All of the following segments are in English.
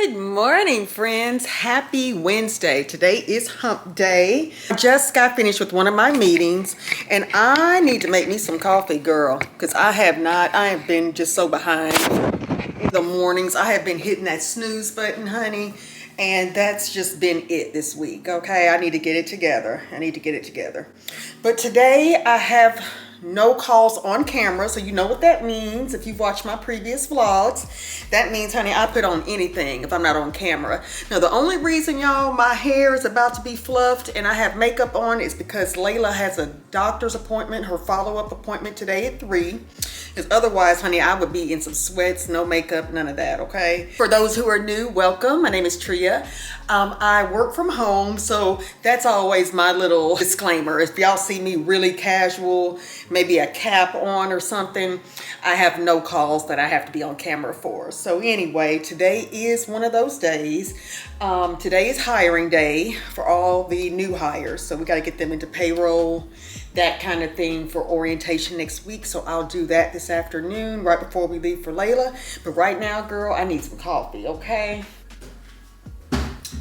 Good morning, friends. Happy Wednesday. Today is hump day. I just got finished with one of my meetings and I need to make me some coffee, girl, because I have been just so behind in the mornings. I have been hitting that snooze button, honey, and that's just been it this week. Okay, I need to get it together. But today I have no calls on camera, so you know what that means. If you've watched my previous vlogs, that means, honey, I put on anything if I'm not on camera. Now, the only reason, y'all, my hair is about to be fluffed and I have makeup on is because Layla has a doctor's appointment, her follow-up appointment today at 3. Because otherwise, honey, I would be in some sweats, no makeup, none of that, okay? For those who are new, welcome. My name is Tria. I work from home, so that's always my little disclaimer. If y'all see me really casual, maybe a cap on or something, I have no calls that I have to be on camera for. So anyway, today is one of those days. Today is hiring day for all the new hires. So we got to get them into payroll, that kind of thing, for orientation next week. So I'll do that this afternoon right before we leave for Layla. But right now, girl, I need some coffee, okay?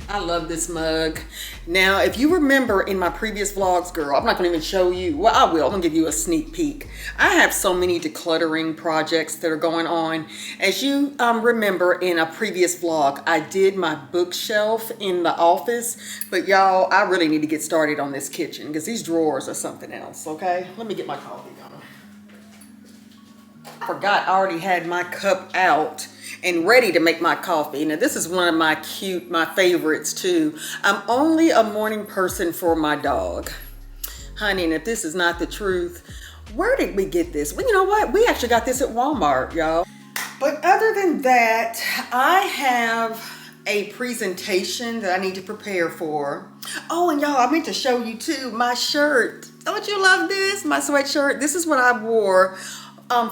I love this mug. Now, if you remember in my previous vlogs, girl, I'm not gonna even show you. Well, I will. I'm gonna give you a sneak peek. I have so many decluttering projects that are going on. As you remember in a previous vlog, I did my bookshelf in the office, but y'all, I really need to get started on this kitchen because these drawers are something else, okay? Let me get my coffee going. I forgot I already had my cup out and ready to make my coffee. Now, this is one of my favorites too. I'm only a morning person for my dog. Honey, and if this is not the truth, where did we get this? Well, you know what? We actually got this at Walmart, y'all. But other than that, I have a presentation that I need to prepare for. Oh, and y'all, I meant to show you too, my shirt. Don't you love this? My sweatshirt. This is what I wore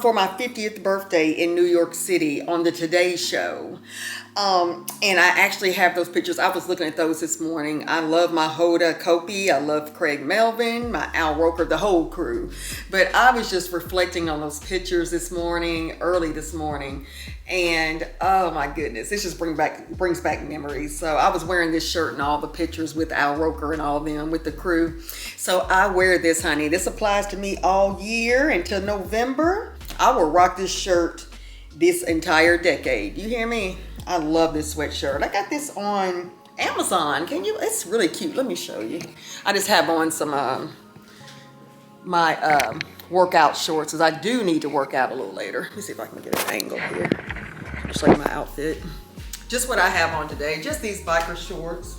for my 50th birthday in New York City on the Today Show. And I actually have those pictures. I was looking at those this morning. I love my Hoda Kotb. I love Craig Melvin, my Al Roker, the whole crew. But I was just reflecting on those pictures this morning, early this morning. And oh my goodness, this just brings back memories. So I was wearing this shirt and all the pictures with Al Roker and all them with the crew. So I wear this, honey. This applies to me all year until November. I will rock this shirt this entire decade. You hear me? I love this sweatshirt. I got this on Amazon. It's really cute. Let me show you. I just have on some my workout shorts because I do need to work out a little later. Let me see if I can get an angle here. Just like my outfit. Just what I have on today. Just these biker shorts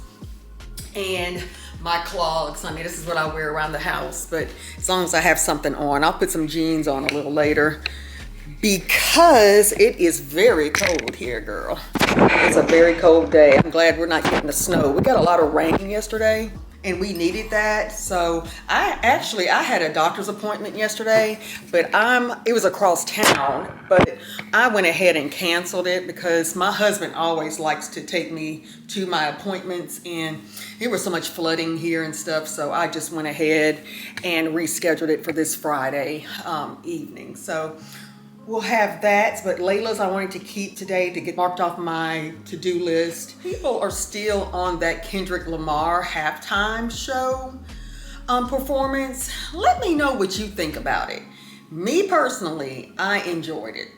and my clogs. I mean, this is what I wear around the house, but as long as I have something on, I'll put some jeans on a little later because it is very cold here, girl. It's a very cold day. I'm glad we're not getting the snow. We got a lot of rain yesterday and we needed that. So I had a doctor's appointment yesterday, but it was across town, but I went ahead and canceled it because my husband always likes to take me to my appointments and there was so much flooding here and stuff. So I just went ahead and rescheduled it for this Friday evening. So we'll have that, but Layla's I wanted to keep today to get marked off my to-do list. People are still on that Kendrick Lamar halftime show performance. Let me know what you think about it. Me personally, I enjoyed it.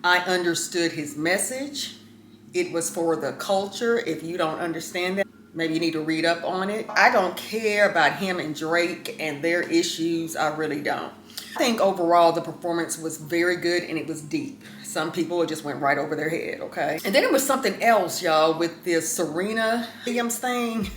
I understood his message. It was for the culture. If you don't understand that, maybe you need to read up on it. I don't care about him and Drake and their issues. I really don't. I think overall the performance was very good and it was deep. Some people it just went right over their head, okay? And then it was something else, y'all, with this Serena Williams thing.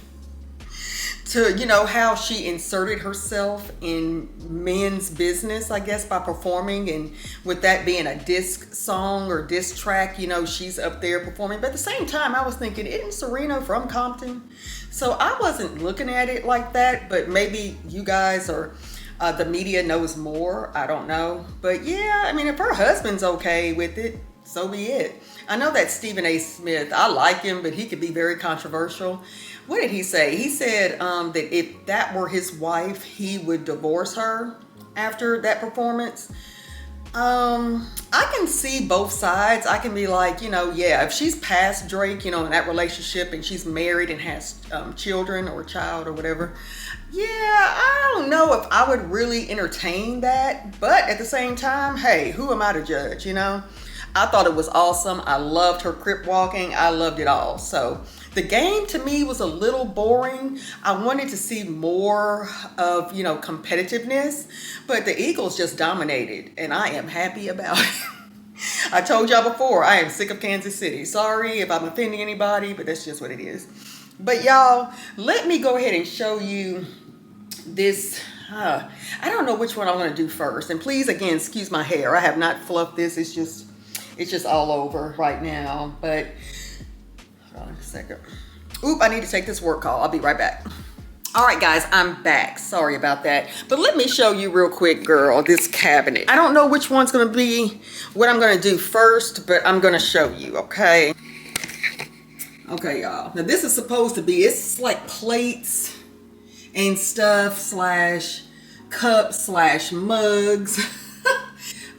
To, you know, how she inserted herself in men's business, I guess, by performing, and with that being a disc song or disc track, you know, she's up there performing. But at the same time, I was thinking, isn't Serena from Compton? So I wasn't looking at it like that, but maybe you guys or the media knows more. I don't know. But yeah, I mean, if her husband's okay with it, so be it. I know that Stephen A. Smith, I like him, but he could be very controversial. What did he say? He said that if that were his wife, he would divorce her after that performance. I can see both sides. I can be like, yeah, if she's past Drake, in that relationship and she's married and has children or a child or whatever, yeah, I don't know if I would really entertain that. But at the same time, hey, who am I to judge, I thought it was awesome. I loved her crip walking. I loved it all. So the game to me was a little boring. I wanted to see more of, competitiveness, but the Eagles just dominated, and I am happy about it. I told y'all before, I am sick of Kansas City. Sorry if I'm offending anybody, but that's just what it is. But y'all, let me go ahead and show you this. I don't know which one I'm going to do first. And please, again, excuse my hair. I have not fluffed this. It's just all over right now. But hold on a second. Oop, I need to take this work call. I'll be right back. All right, guys, I'm back. Sorry about that. But let me show you real quick, girl, this cabinet. I don't know which one's going to be what I'm going to do first, but I'm going to show you, okay? Okay, y'all. Now, this is supposed to be, it's like plates and stuff slash cups slash mugs.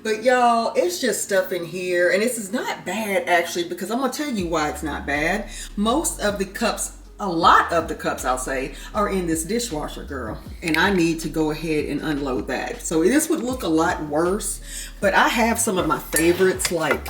But y'all, it's just stuff in here, and this is not bad actually, because I'm gonna tell you why it's not bad. Most of the cups, a lot of the cups I'll say, are in this dishwasher, girl, and I need to go ahead and unload that. So this would look a lot worse, but I have some of my favorites, like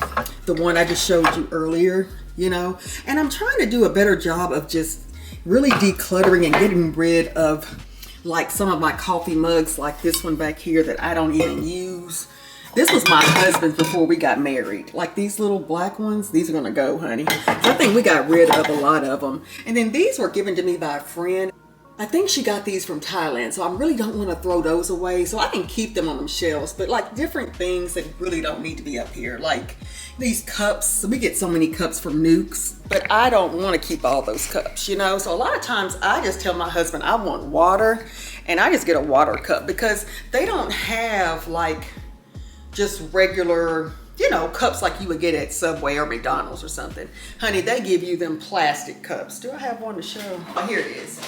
the one I just showed you earlier, and I'm trying to do a better job of just really decluttering and getting rid of like some of my coffee mugs, like this one back here that I don't even use. This was my husband's before we got married. Like these little black ones, these are gonna go, honey. So I think we got rid of a lot of them. And then these were given to me by a friend. I think she got these from Thailand, so I really don't want to throw those away. So I can keep them on them shelves, but like different things that really don't need to be up here. Like these cups, we get so many cups from Nukes, but I don't want to keep all those cups, So a lot of times I just tell my husband I want water, and I just get a water cup because they don't have like just regular, cups like you would get at Subway or McDonald's or something. Honey, they give you them plastic cups. Do I have one to show? Oh, here it is.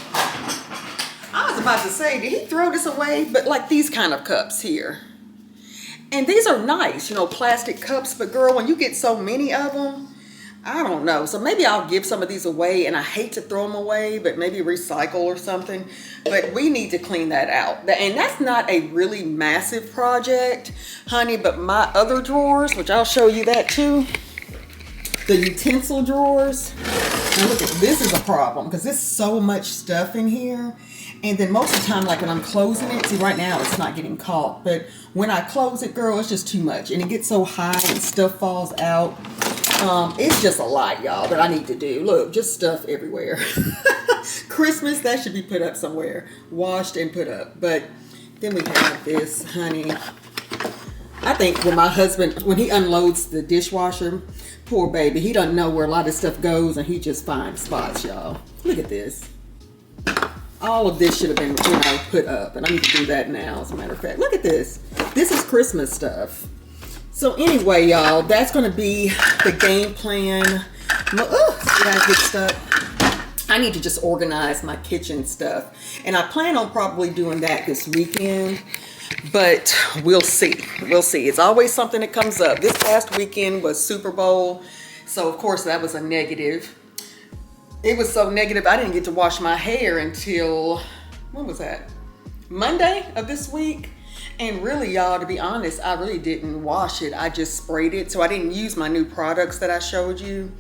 I was about to say, did he throw this away? But like these kind of cups here. And these are nice, plastic cups. But girl, when you get so many of them, I don't know. So maybe I'll give some of these away, and I hate to throw them away, but maybe recycle or something. But we need to clean that out. And that's not a really massive project, honey, but my other drawers, which I'll show you that too, the utensil drawers. Now look, this is a problem because there's so much stuff in here. And then most of the time, like when I'm closing it, see right now it's not getting caught, but when I close it, girl, it's just too much. And it gets so high and stuff falls out. It's just a lot, y'all, that I need to do. Look, just stuff everywhere. Christmas, that should be put up somewhere. Washed and put up. But then we have this, honey. I think when my husband, when he unloads the dishwasher, poor baby, he doesn't know where a lot of stuff goes, and he just finds spots, y'all. Look at this. All of this should have been, put up, and I need to do that now, as a matter of fact. Look at this. This is Christmas stuff. So anyway, y'all, that's going to be the game plan. See that good stuff? I need to just organize my kitchen stuff. And I plan on probably doing that this weekend. But we'll see. We'll see. It's always something that comes up. This past weekend was Super Bowl. So, of course, that was a negative. It was so negative, I didn't get to wash my hair until, when was that? Monday of this week. And really, y'all, to be honest, I really didn't wash it. I just sprayed it. So I didn't use my new products that I showed you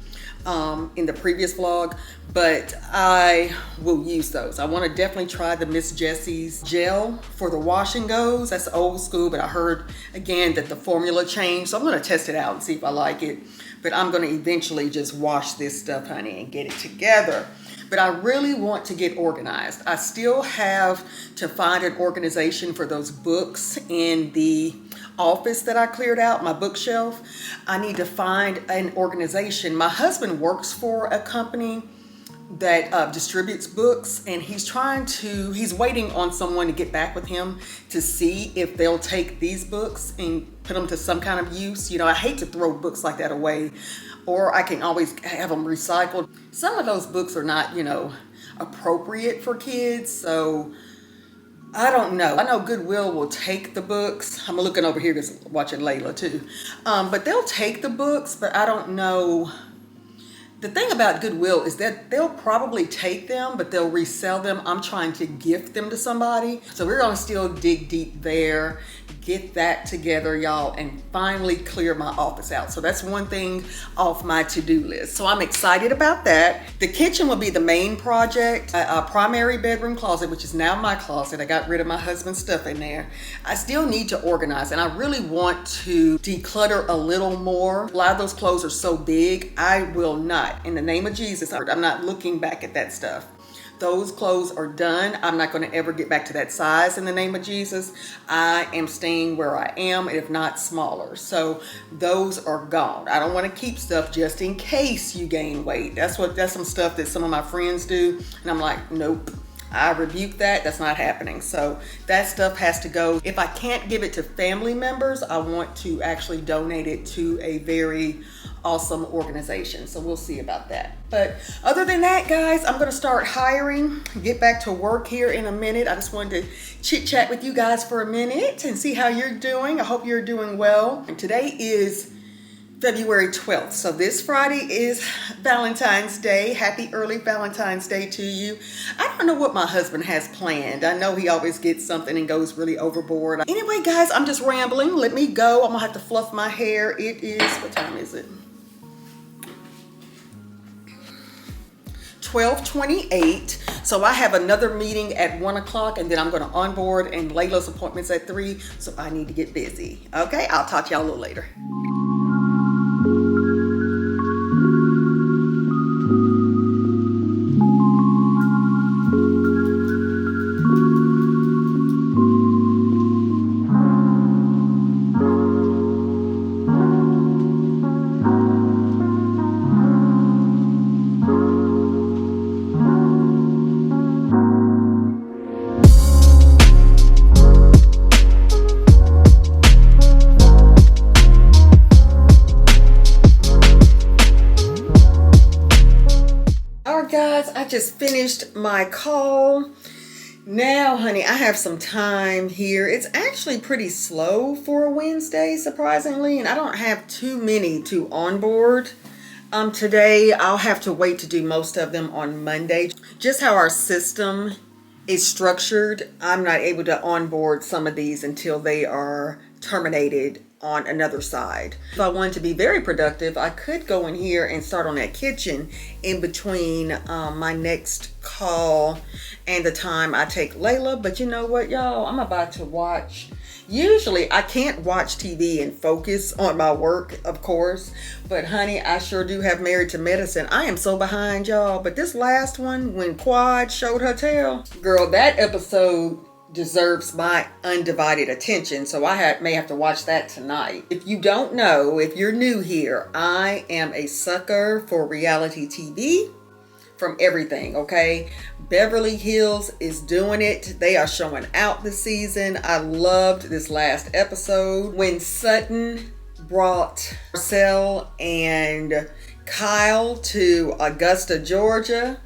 in the previous vlog, but I will use those. I want to definitely try the Miss Jessie's gel for the wash and goes. That's old school, but I heard again that the formula changed. So I'm going to test it out and see if I like it. But I'm going to eventually just wash this stuff, honey, and get it together. But I really want to get organized. I still have to find an organization for those books in the office that I cleared out, my bookshelf. I need to find an organization. My husband works for a company that distributes books, and he's waiting on someone to get back with him to see if they'll take these books and put them to some kind of use. I hate to throw books like that away, or I can always have them recycled. Some of those books are not, appropriate for kids, so I don't know. I know Goodwill will take the books. I'm looking over here just watching Layla too. But they'll take the books, but I don't know. The thing about Goodwill is that they'll probably take them, but they'll resell them. I'm trying to gift them to somebody. So we're gonna still dig deep there, get that together, y'all, and finally clear my office out. So that's one thing off my to-do list. So I'm excited about that. The kitchen will be the main project. A primary bedroom closet, which is now my closet. I got rid of my husband's stuff in there. I still need to organize, and I really want to declutter a little more. A lot of those clothes are so big, I will not. In the name of Jesus, I'm not looking back at that stuff. Those clothes are done. I'm not going to ever get back to that size in the name of Jesus. I am staying where I am, if not smaller. So those are gone. I don't want to keep stuff just in case you gain weight. That's some stuff that some of my friends do. And I'm like, nope. I rebuke that. That's not happening. So that stuff has to go. If I can't give it to family members, I want to actually donate it to a very awesome organization. So we'll see about that. But other than that, guys, I'm going to start hiring, get back to work here in a minute. I just wanted to chit chat with you guys for a minute and see how you're doing. I hope you're doing well. And today is February 12th. So this Friday is Valentine's Day. Happy early Valentine's Day to you. I don't know what my husband has planned. I know he always gets something and goes really overboard. Anyway, guys, I'm just rambling. Let me go. I'm gonna have to fluff my hair. It is, what time is it? 12:28. So I have another meeting at 1 o'clock, and then I'm going to onboard, and Layla's appointment's at 3. So I need to get busy. Okay, I'll talk to y'all a little later. Guys, I just finished my call. Now, honey, I have some time here. It's actually pretty slow for a Wednesday, surprisingly, and I don't have too many to onboard. Today, I'll have to wait to do most of them on Monday. Just how our system is structured, I'm not able to onboard some of these until they are terminated on another side. If I wanted to be very productive, I could go in here and start on that kitchen in between my next call and the time I take Layla. But you know what, y'all? I'm about to watch. Usually I can't watch TV and focus on my work, of course. But honey, I sure do have Married to Medicine. I am so behind, y'all. But this last one, when Quad showed her tail, girl, that episode deserves my undivided attention. So I may have to watch that tonight. If you don't know, if you're new here, I am a sucker for reality TV from everything, okay? Beverly Hills is doing it. They are showing out this season. I loved this last episode when Sutton brought Marcel and Kyle to Augusta, Georgia.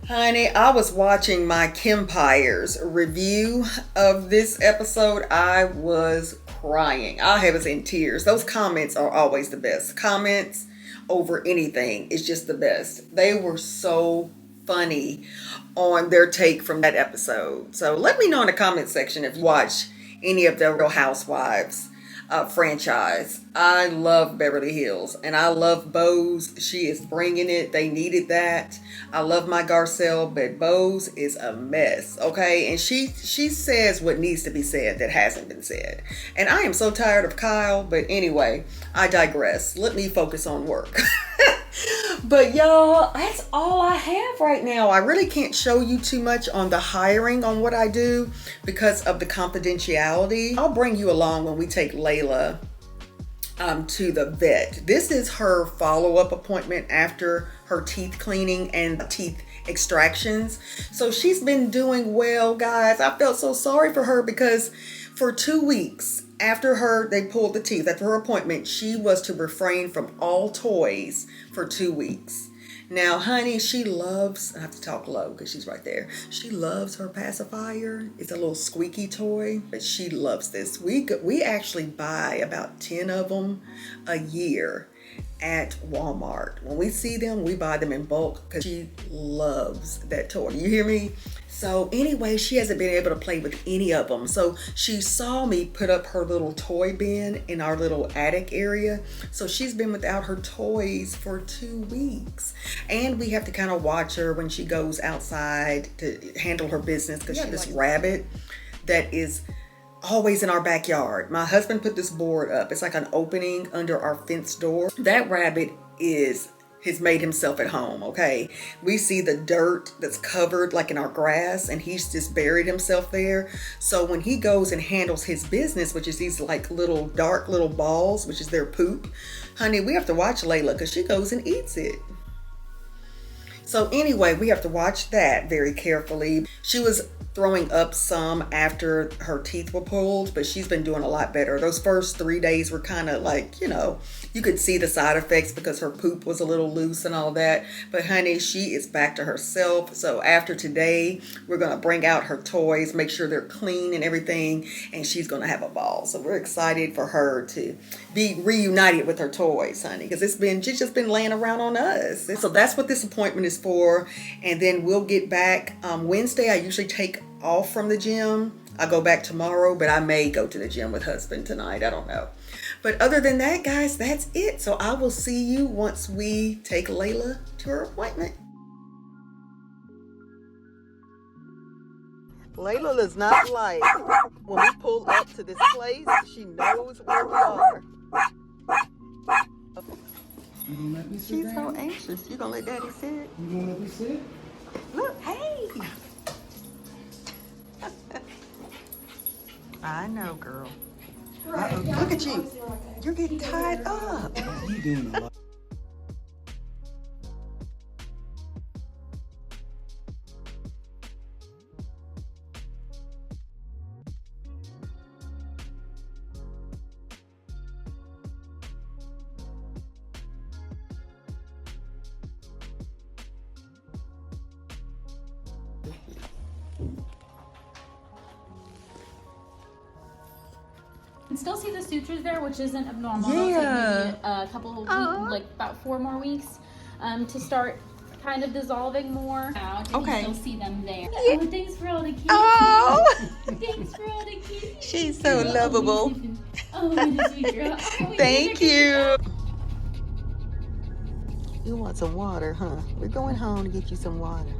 Honey, I was watching my Kempire's review of this episode. I was crying. I was in tears. Those comments are always the best. Comments over anything is just the best. They were so funny on their take from that episode. So let me know in the comment section if you watch any of the Real Housewives franchise. I love Beverly Hills, and I love Bose. She is bringing it. They needed that. I love my Garcelle, but Bose is a mess, okay? And she says what needs to be said that hasn't been said. And I am so tired of Kyle, but anyway, I digress. Let me focus on work. But y'all, that's all I have right now. I really can't show you too much on the hiring on what I do because of the confidentiality. I'll bring you along when we take Layla to the vet. This is her follow-up appointment after her teeth cleaning and teeth extractions. So she's been doing well, guys. I felt so sorry for her because for 2 weeks after they pulled the teeth, after her appointment, she was to refrain from all toys for 2 weeks. Now, honey, she loves, I have to talk low because she's right there. She loves her pacifier. It's a little squeaky toy, but she loves this. We actually buy about 10 of them a year at Walmart. When we see them, we buy them in bulk because she loves that toy. You hear me? So anyway, she hasn't been able to play with any of them. So she saw me put up her little toy bin in our little attic area. So she's been without her toys for 2 weeks. And we have to kind of watch her when she goes outside to handle her business because she's this rabbit that is always in our backyard. My husband put this board up. It's like an opening under our fence door. That rabbit has made himself at home, okay? We see the dirt that's covered like in our grass, and he's just buried himself there. So when he goes and handles his business, which is these like little dark little balls, which is their poop, honey, we have to watch Layla because she goes and eats it. So anyway, we have to watch that very carefully. She was throwing up some after her teeth were pulled, but she's been doing a lot better. Those first 3 days were kind of like, you know, you could see the side effects because her poop was a little loose and all that. But honey, she is back to herself. So after today, we're going to bring out her toys, make sure they're clean and everything, and she's going to have a ball. So we're excited for her to be reunited with her toys, honey, because she's just been laying around on us. So that's what this appointment is for. And then we'll get back Wednesday. I usually take off from the gym. I go back tomorrow, but I may go to the gym with husband tonight. I don't know. But other than that, guys, that's it. So I will see you once we take Layla to her appointment. Layla does not like when we pull up to this place. She knows where we are. You gonna let me sit She's down? so anxious. You gonna let Daddy sit? You gonna let me sit? Look, hey. I know, girl. Look at you. You're getting tied up. You doing a lot. You can still see the sutures there, which isn't abnormal. Yeah. It'll take maybe a couple of weeks, like about 4 more weeks, to start kind of dissolving more. Out, and Okay. you still see them there. Yeah. Oh, thanks for all the kisses. Oh. Thanks for all the kisses. She's so lovable. Oh, you're a sweet girl. Oh, Thank you. You want some water, huh? We're going home to get you some water.